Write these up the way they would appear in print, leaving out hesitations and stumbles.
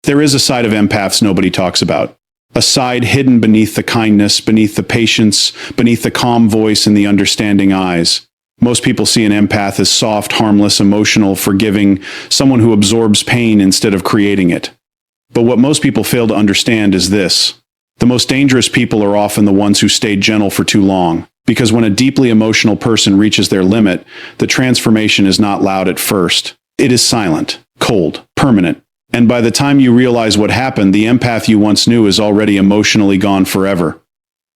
There is a side of empaths nobody talks about. A side hidden beneath the kindness, beneath the patience, beneath the calm voice and the understanding eyes. Most people see an empath as soft, harmless, emotional, forgiving, someone who absorbs pain instead of creating it. But what most people fail to understand is this. The most dangerous people are often the ones who stayed gentle for too long. Because when a deeply emotional person reaches their limit, the transformation is not loud at first. It is silent, cold, permanent. And by the time you realize what happened, the empath you once knew is already emotionally gone forever.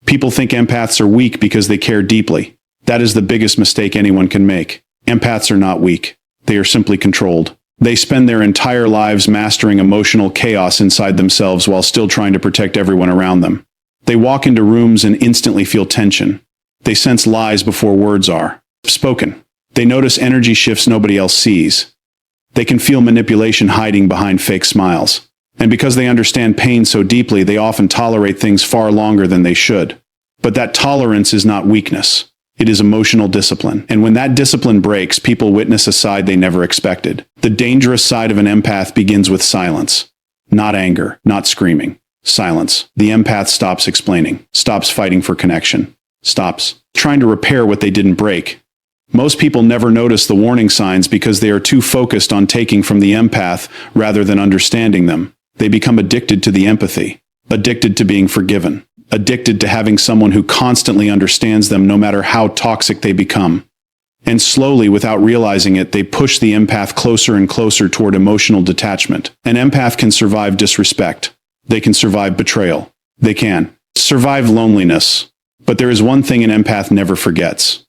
People think empaths are weak because they care deeply. That is the biggest mistake anyone can make. Empaths are not weak. They are simply controlled. They spend their entire lives mastering emotional chaos inside themselves while still trying to protect everyone around them. They walk into rooms and instantly feel tension. They sense lies before words are spoken. They notice energy shifts nobody else sees. They can feel manipulation hiding behind fake smiles. And because they understand pain so deeply, they often tolerate things far longer than they should. But that tolerance is not weakness. It is emotional discipline. And when that discipline breaks, people witness a side they never expected. The dangerous side of an empath begins with silence. Not anger, not screaming. Silence. The empath stops explaining, stops fighting for connection, stops trying to repair what they didn't break. Most people never notice the warning signs because they are too focused on taking from the empath rather than understanding them. They become addicted to the empathy, addicted to being forgiven, addicted to having someone who constantly understands them no matter how toxic they become. And slowly, without realizing it, they push the empath closer and closer toward emotional detachment. An empath can survive disrespect. They can survive betrayal. They can survive loneliness. But there is one thing an empath never forgets.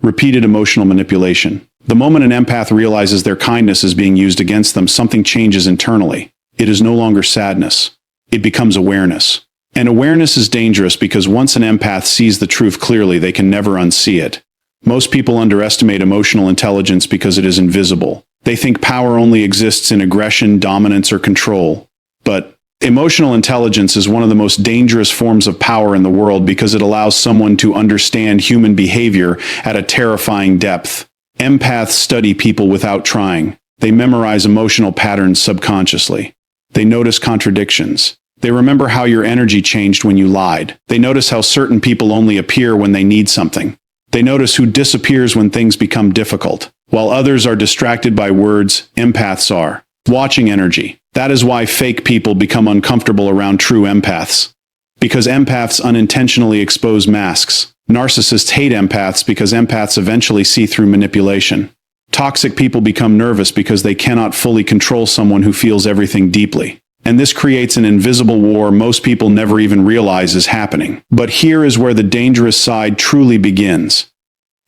Repeated emotional manipulation. The moment an empath realizes their kindness is being used against them, something changes internally. It is no longer sadness. It becomes awareness. And awareness is dangerous because once an empath sees the truth clearly, they can never unsee it. Most people underestimate emotional intelligence because it is invisible. They think power only exists in aggression, dominance, or control. But emotional intelligence is one of the most dangerous forms of power in the world because it allows someone to understand human behavior at a terrifying depth. Empaths study people without trying. They memorize emotional patterns subconsciously. They notice contradictions. They remember how your energy changed when you lied. They notice how certain people only appear when they need something. They notice who disappears when things become difficult. While others are distracted by words, empaths are watching energy. That is why fake people become uncomfortable around true empaths. Because empaths unintentionally expose masks. Narcissists hate empaths because empaths eventually see through manipulation. Toxic people become nervous because they cannot fully control someone who feels everything deeply. And this creates an invisible war most people never even realize is happening. But here is where the dangerous side truly begins.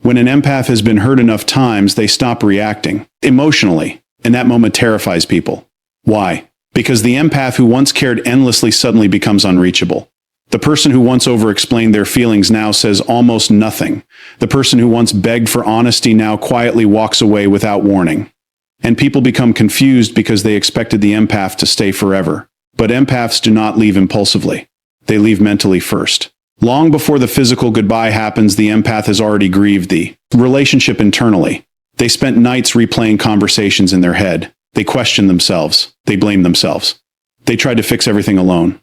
When an empath has been hurt enough times, they stop reacting emotionally, and that moment terrifies people. Why? Because the empath who once cared endlessly suddenly becomes unreachable. The person who once over-explained their feelings now says almost nothing. The person who once begged for honesty now quietly walks away without warning. And people become confused because they expected the empath to stay forever. But empaths do not leave impulsively. They leave mentally first. Long before the physical goodbye happens, the empath has already grieved the relationship internally. They spent nights replaying conversations in their head. They questioned themselves. They blamed themselves. They tried to fix everything alone.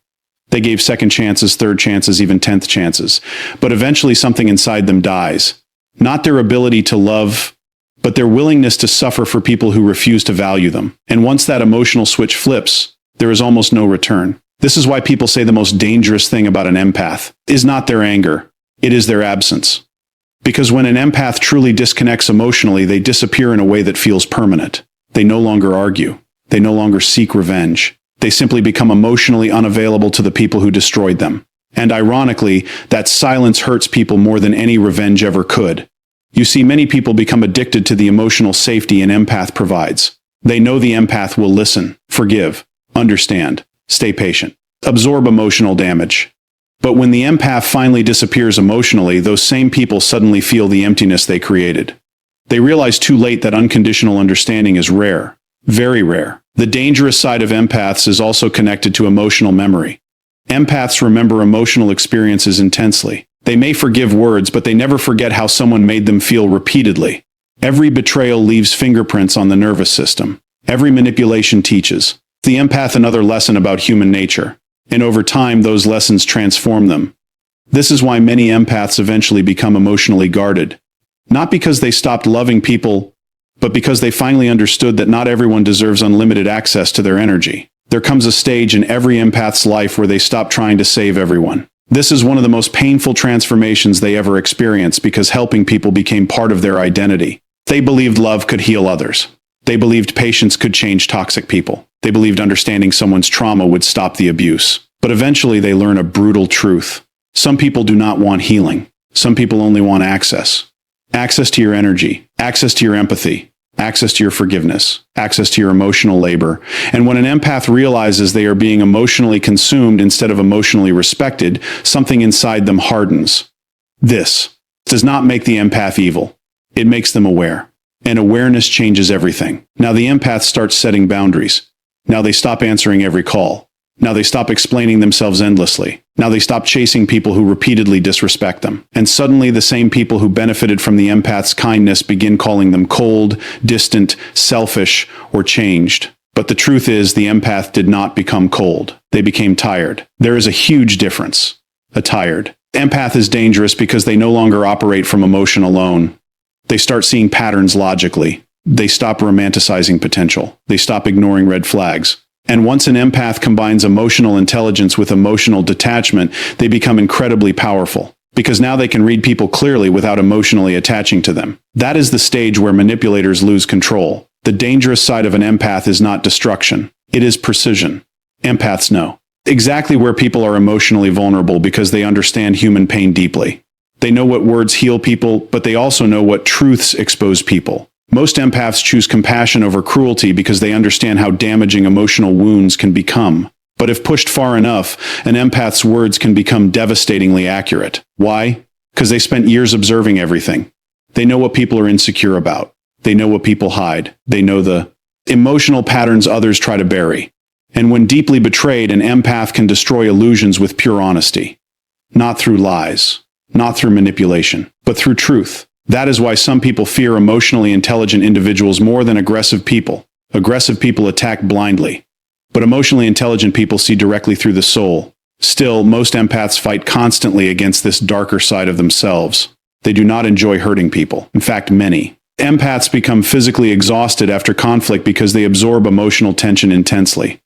They gave second chances, third chances, even 10th chances. But eventually something inside them dies. Not their ability to love, but their willingness to suffer for people who refuse to value them. And once that emotional switch flips, there is almost no return. This is why people say the most dangerous thing about an empath is not their anger. It is their absence. Because when an empath truly disconnects emotionally, they disappear in a way that feels permanent. They no longer argue. They no longer seek revenge. They simply become emotionally unavailable to the people who destroyed them. And ironically, that silence hurts people more than any revenge ever could. You see, many people become addicted to the emotional safety an empath provides. They know the empath will listen, forgive, understand, stay patient, absorb emotional damage. But when the empath finally disappears emotionally, those same people suddenly feel the emptiness they created. They realize too late that unconditional understanding is rare, very rare. The dangerous side of empaths is also connected to emotional memory. Empaths remember emotional experiences intensely. They may forgive words, but they never forget how someone made them feel repeatedly. Every betrayal leaves fingerprints on the nervous system. Every manipulation teaches. the empath another lesson about human nature. And over time, those lessons transform them. This is why many empaths eventually become emotionally guarded. Not because they stopped loving people, but because they finally understood that not everyone deserves unlimited access to their energy. There comes a stage in every empath's life where they stop trying to save everyone. This is one of the most painful transformations they ever experience because helping people became part of their identity. They believed love could heal others. They believed patience could change toxic people. They believed understanding someone's trauma would stop the abuse. But eventually they learn a brutal truth. Some people do not want healing. Some people only want access. Access to your energy, access to your empathy, access to your forgiveness, access to your emotional labor. And when an empath realizes they are being emotionally consumed instead of emotionally respected, something inside them hardens. This does not make the empath evil. It makes them aware. And awareness changes everything. Now the empath starts setting boundaries. Now they stop answering every call. Now they stop explaining themselves endlessly. Now they stop chasing people who repeatedly disrespect them. And suddenly the same people who benefited from the empath's kindness begin calling them cold, distant, selfish, or changed. But the truth is, the empath did not become cold. They became tired. There is a huge difference. A tired empath is dangerous because they no longer operate from emotion alone. They start seeing patterns logically. They stop romanticizing potential. They stop ignoring red flags. And once an empath combines emotional intelligence with emotional detachment, they become incredibly powerful. Because now they can read people clearly without emotionally attaching to them. That is the stage where manipulators lose control. The dangerous side of an empath is not destruction. It is precision. Empaths know exactly where people are emotionally vulnerable because they understand human pain deeply. They know what words heal people, but they also know what truths expose people. Most empaths choose compassion over cruelty because they understand how damaging emotional wounds can become. But if pushed far enough, an empath's words can become devastatingly accurate. Why? Because they spent years observing everything. They know what people are insecure about. They know what people hide. They know the emotional patterns others try to bury. And when deeply betrayed, an empath can destroy illusions with pure honesty. Not through lies, not through manipulation, but through truth. That is why some people fear emotionally intelligent individuals more than aggressive people. Aggressive people attack blindly, but emotionally intelligent people see directly through the soul. Still, most empaths fight constantly against this darker side of themselves. They do not enjoy hurting people. In fact, many empaths become physically exhausted after conflict because they absorb emotional tension intensely.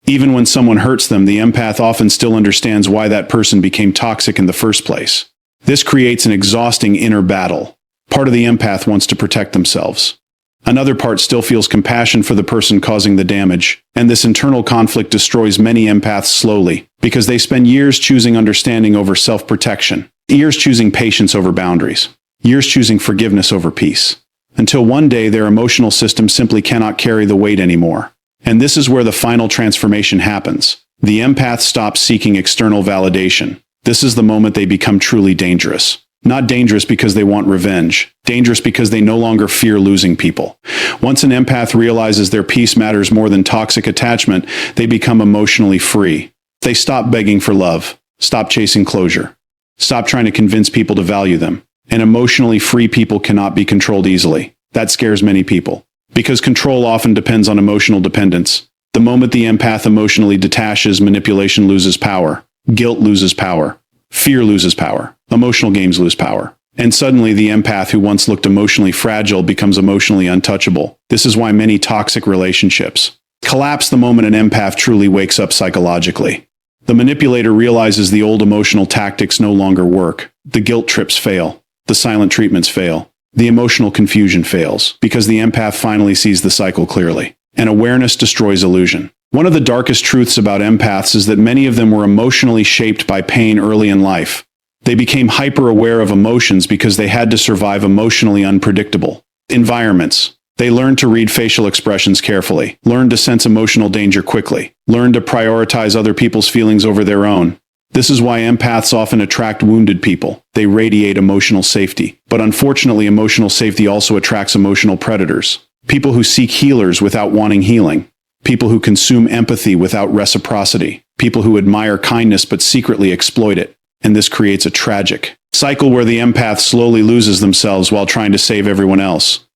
Even when someone hurts them, the empath often still understands why that person became toxic in the first place. This creates an exhausting inner battle. Part of the empath wants to protect themselves. Another part still feels compassion for the person causing the damage, and this internal conflict destroys many empaths slowly, because they spend years choosing understanding over self-protection, years choosing patience over boundaries, years choosing forgiveness over peace, until one day their emotional system simply cannot carry the weight anymore. And this is where the final transformation happens. The empath stops seeking external validation. This is the moment they become truly dangerous. Not dangerous because they want revenge. Dangerous because they no longer fear losing people. Once an empath realizes their peace matters more than toxic attachment, they become emotionally free. They stop begging for love. Stop chasing closure. Stop trying to convince people to value them. And emotionally free people cannot be controlled easily. That scares many people. Because control often depends on emotional dependence. The moment the empath emotionally detaches, manipulation loses power. Guilt loses power. Fear loses power. Emotional games lose power. And suddenly the empath who once looked emotionally fragile becomes emotionally untouchable. This is why many toxic relationships collapse the moment an empath truly wakes up psychologically. The manipulator realizes the old emotional tactics no longer work. The guilt trips fail. The silent treatments fail. The emotional confusion fails, because the empath finally sees the cycle clearly. And awareness destroys illusion. One of the darkest truths about empaths is that many of them were emotionally shaped by pain early in life. They became hyper-aware of emotions because they had to survive emotionally unpredictable environments. They learned to read facial expressions carefully, learned to sense emotional danger quickly, learned to prioritize other people's feelings over their own. This is why empaths often attract wounded people. They radiate emotional safety. But unfortunately, emotional safety also attracts emotional predators. People who seek healers without wanting healing. People who consume empathy without reciprocity. People who admire kindness but secretly exploit it. And this creates a tragic cycle where the empath slowly loses themselves while trying to save everyone else.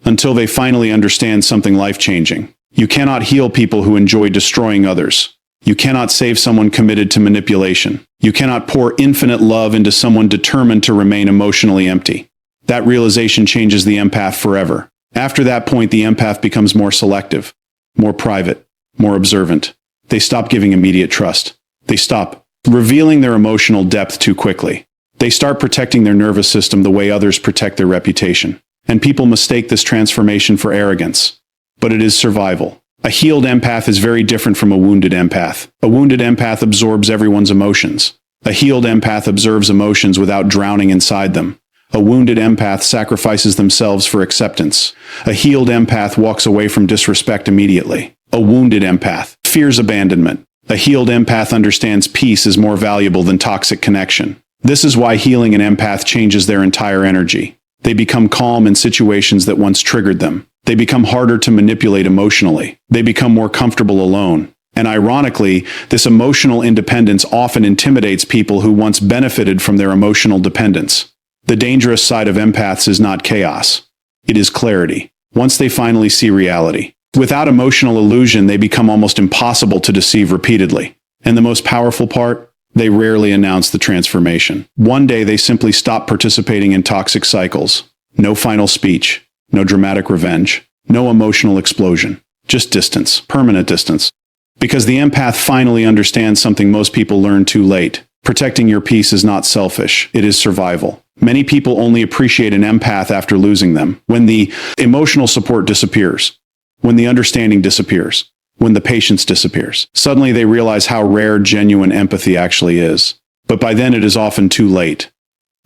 Until they finally understand something life-changing. You cannot heal people who enjoy destroying others. You cannot save someone committed to manipulation. You cannot pour infinite love into someone determined to remain emotionally empty. That realization changes the empath forever. After that point, the empath becomes more selective, more private, more observant. They stop giving immediate trust. They stop revealing their emotional depth too quickly. They start protecting their nervous system the way others protect their reputation. And people mistake this transformation for arrogance. But it is survival. A healed empath is very different from a wounded empath. A wounded empath absorbs everyone's emotions. A healed empath observes emotions without drowning inside them. A wounded empath sacrifices themselves for acceptance. A healed empath walks away from disrespect immediately. A wounded empath fears abandonment. A healed empath understands peace is more valuable than toxic connection. This is why healing an empath changes their entire energy. They become calm in situations that once triggered them. They become harder to manipulate emotionally. They become more comfortable alone. And ironically, this emotional independence often intimidates people who once benefited from their emotional dependence. The dangerous side of empaths is not chaos. It is clarity. Once they finally see reality. Without emotional illusion, they become almost impossible to deceive repeatedly. And the most powerful part? They rarely announce the transformation. One day they simply stop participating in toxic cycles. No final speech. No dramatic revenge. No emotional explosion. Just distance. Permanent distance. Because the empath finally understands something most people learn too late. Protecting your peace is not selfish. It is survival. Many people only appreciate an empath after losing them. When the emotional support disappears. When the understanding disappears. When the patience disappears. Suddenly they realize how rare genuine empathy actually is. But by then it is often too late.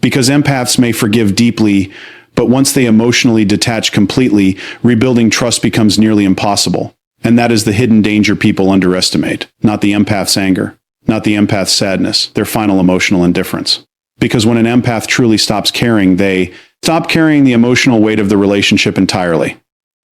Because empaths may forgive deeply, but once they emotionally detach completely, rebuilding trust becomes nearly impossible. And that is the hidden danger people underestimate. Not the empath's anger. Not the empath's sadness. Their final emotional indifference. Because when an empath truly stops caring, they stop carrying the emotional weight of the relationship entirely.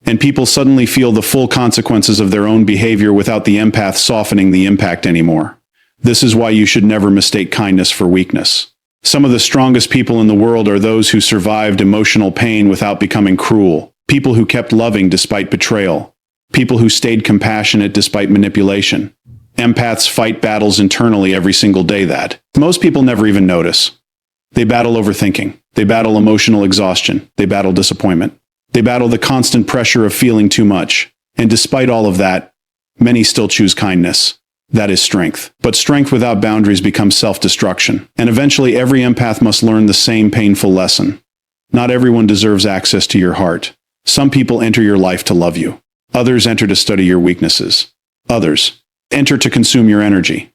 And people suddenly feel the full consequences of their own behavior without the empath softening the impact anymore. This is why you should never mistake kindness for weakness. Some of the strongest people in the world are those who survived emotional pain without becoming cruel. People who kept loving despite betrayal. People who stayed compassionate despite manipulation. Empaths fight battles internally every single day that most people never even notice. They battle overthinking. They battle emotional exhaustion. They battle disappointment. They battle the constant pressure of feeling too much. And despite all of that, many still choose kindness. That is strength. But strength without boundaries becomes self-destruction. And eventually every empath must learn the same painful lesson. Not everyone deserves access to your heart. Some people enter your life to love you. Others enter to study your weaknesses. Others enter to consume your energy.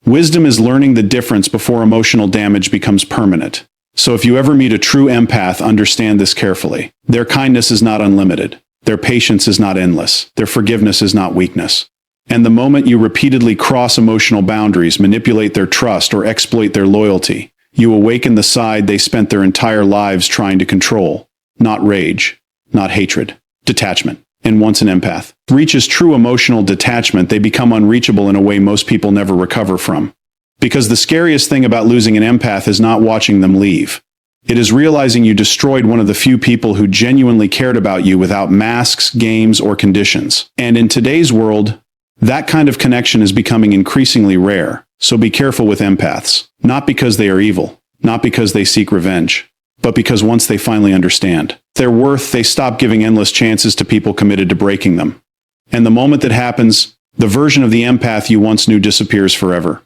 Wisdom is learning the difference before emotional damage becomes permanent. So if you ever meet a true empath, understand this carefully. Their kindness is not unlimited. Their patience is not endless. Their forgiveness is not weakness. And the moment you repeatedly cross emotional boundaries, manipulate their trust, or exploit their loyalty, you awaken the side they spent their entire lives trying to control. Not rage, not hatred, detachment. And once an empath reaches true emotional detachment, they become unreachable in a way most people never recover from. Because the scariest thing about losing an empath is not watching them leave. It is realizing you destroyed one of the few people who genuinely cared about you without masks, games, or conditions. And in today's world, that kind of connection is becoming increasingly rare. So be careful with empaths. Not because they are evil, not because they seek revenge, but because once they finally understand their worth, they stop giving endless chances to people committed to breaking them. And the moment that happens, the version of the empath you once knew disappears forever.